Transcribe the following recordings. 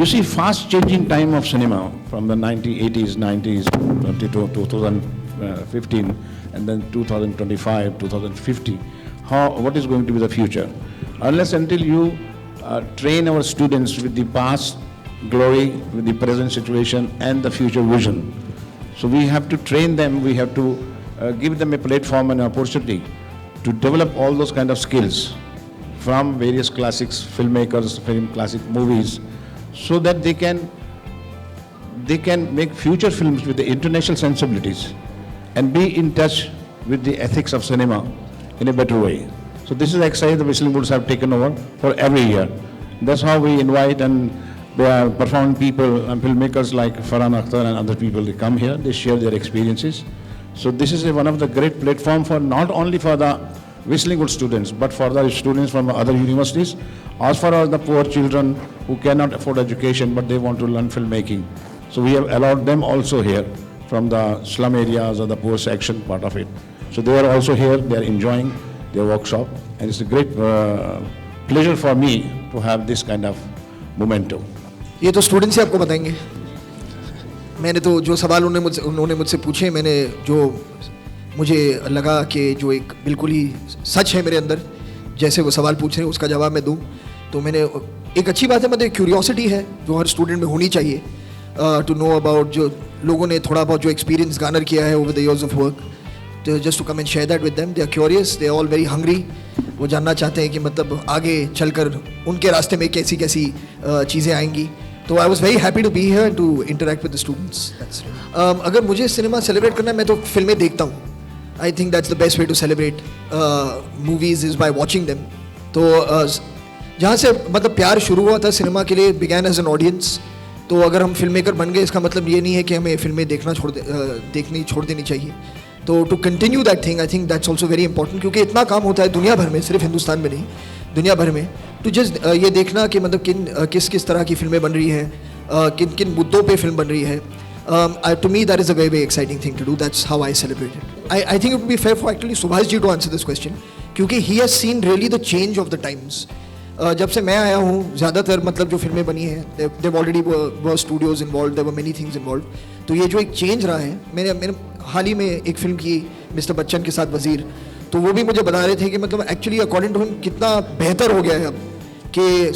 You see, fast changing time of cinema from the 1980s, 90s, to 2015, and then 2025, 2050. What is going to be the future? Unless until you train our students with the past glory, with the present situation, and the future vision. So we have to train them, we have to give them a platform and opportunity to develop all those kind of skills from various classics, filmmakers, film classic movies, so that they can make future films with the international sensibilities and be in touch with the ethics of cinema in a better way. So this is the exercise the Whistling Woods have taken over for every year. That's how we invite and performing people and filmmakers like Farhan Akhtar and other people. They come here, they share their experiences. So this is one of the great platform for not only for the Whistling Woods students, but for the students from other universities, as far as the poor children who cannot afford education but they want to learn filmmaking. So we have allowed them also here from the slum areas or the poor section part of it. So they are also here, they are enjoying their workshop, and it's a great pleasure for me to have this kind of memento. ये तो students ही आपको बताएंगे. मैंने तो जो सवाल उन्होंने मुझसे पूछे, मैंने जो मुझे लगा कि जो एक बिल्कुल ही सच है मेरे अंदर, जैसे वो सवाल पूछ रहे हैं उसका जवाब मैं दूं. तो मैंने एक अच्छी बात है, मतलब क्यूरियोसिटी है जो हर स्टूडेंट में होनी चाहिए, टू नो अबाउट जो लोगों ने थोड़ा बहुत जो एक्सपीरियंस गार्नर किया है over the years of work, तो just to come and share that with them. They are curious, they are all very hungry. वो जानना चाहते हैं कि मतलब आगे चलकर उनके रास्ते में कैसी कैसी चीज़ें आएंगी. तो I was very happy to be here to interact with the students. अगर मुझे सिनेमा सेलिब्रेट करना है, मैं तो फिल्में देखता हूँ. I think that's the best way to celebrate movies is by watching them. तो जहाँ से मतलब प्यार शुरू हुआ था सिनेमा के लिए, बिगैन एज एन ऑडियंस. तो अगर हम फिल्म मेकर बन गए, इसका मतलब ये नहीं है कि हमें फिल्में देखनी छोड़ देनी चाहिए. तो to continue that thing, I think that's also very important, क्योंकि इतना काम होता है दुनिया भर में, सिर्फ हिंदुस्तान में नहीं, दुनिया भर में. तो जस्ट ये देखना कि मतलब किस तरह की फिल्में बन रही हैं, किन मुद्दों पे फिल्म बन रही है. To me, that is a very, very exciting thing to do. That's how I celebrate it. I think it would be fair for actually Subhash ji to answer this question, क्योंकि he has seen really the change of the times. जब से मैं आया हूँ, ज़्यादातर मतलब जो फिल्में बनी हैं, they've already were studios involved, there were many things involved. तो ये जो एक चेंज रहा है, मैंने हाल ही में एक फिल्म की मिस्टर बच्चन के साथ, वज़ीर. तो वो भी मुझे बता रहे थे कि मतलब एक्चुअली अकॉर्डिंग टू हिम कितना बेहतर हो गया है अब, कि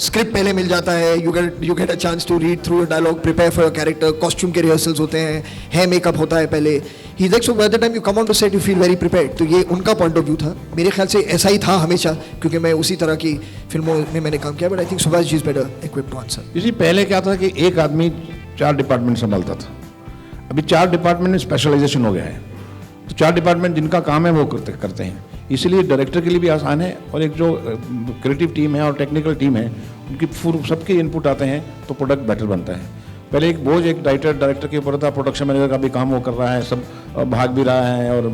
स्क्रिप्ट पहले मिल जाता है, you get a chance to read through a dialogue, prepare for a character, costume के रिहर्सल्स होते हैं, मेकअप होता है पहले. He like, so by the time you come on to set you feel very prepared. तो ये उनका point of view था. मेरे ख्याल से ऐसा ही था हमेशा, क्योंकि मैं उसी तरह की फिल्मों में मैंने काम किया. But I think Subhash ji is better equipped to answer. इसी पहले क्या था कि एक आदमी 4 डिपार्टमेंट संभालता था. अभी 4 डिपार्टमेंट में स्पेशलाइजेशन हो गया है. तो 4 डिपार्टमेंट जिनका काम है वो करते हैं. इसलिए डायरेक्टर के लिए भी आसान है, और एक जो क्रिएटिव टीम है और टेक्निकल टीम है, उनकी सबके इनपुट आते हैं तो प्रोडक्ट बेटर बनता है. पहले एक बोझ एक डायरेक्टर के ऊपर था, प्रोडक्शन मैनेजर का भी काम वो कर रहा है, सब भाग भी रहा है और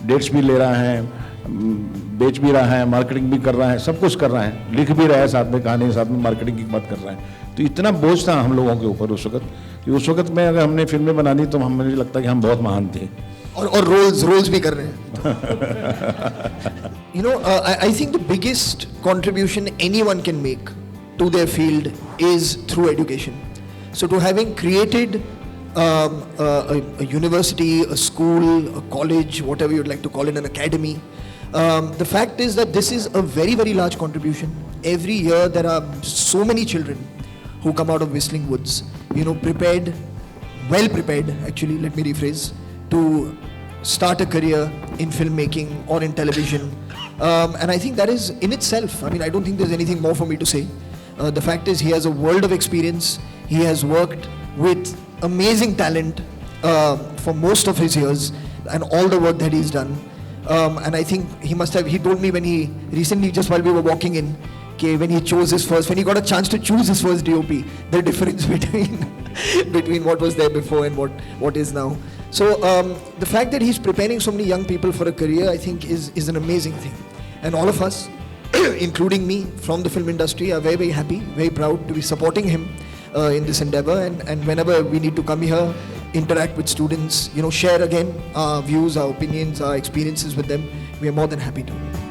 डेट्स भी ले रहा है, बेच भी रहा है, मार्केटिंग भी कर रहा है, सब कुछ कर रहा है, लिख भी रहा है, साथ में कहानी, साथ में मार्केटिंग की बात कर रहा है. तो इतना बोझ था हम लोगों के ऊपर उस वक्त, कि उस वक्त में अगर हमने फिल्में बना दी तो मुझे लगता है कि हम बहुत महान थे. और रोल्स भी कर रहे हैं. You know, I think the biggest contribution anyone can make to their field is through education. So to having created a university, a school, a college, whatever you'd like to call it, an academy, the fact is that this is a very, very large contribution. Every year there are so many children who come out of Whistling Woods, you know, well prepared actually, let me rephrase, to start a career in filmmaking or in television. And I think that is in itself, I mean, I don't think there's anything more for me to say. The fact is he has a world of experience. He has worked with amazing talent for most of his years, and all the work that he's done. And I think he told me when he recently, just while we were walking in, when he chose his first, when he got a chance to choose his first DOP, the difference between what was there before and what is now. So the fact that he's preparing so many young people for a career, I think is an amazing thing. And all of us, including me from the film industry, are very, very happy, very proud to be supporting him in this endeavor. And whenever we need to come here, interact with students, you know, share again our views, our opinions, our experiences with them, we are more than happy to.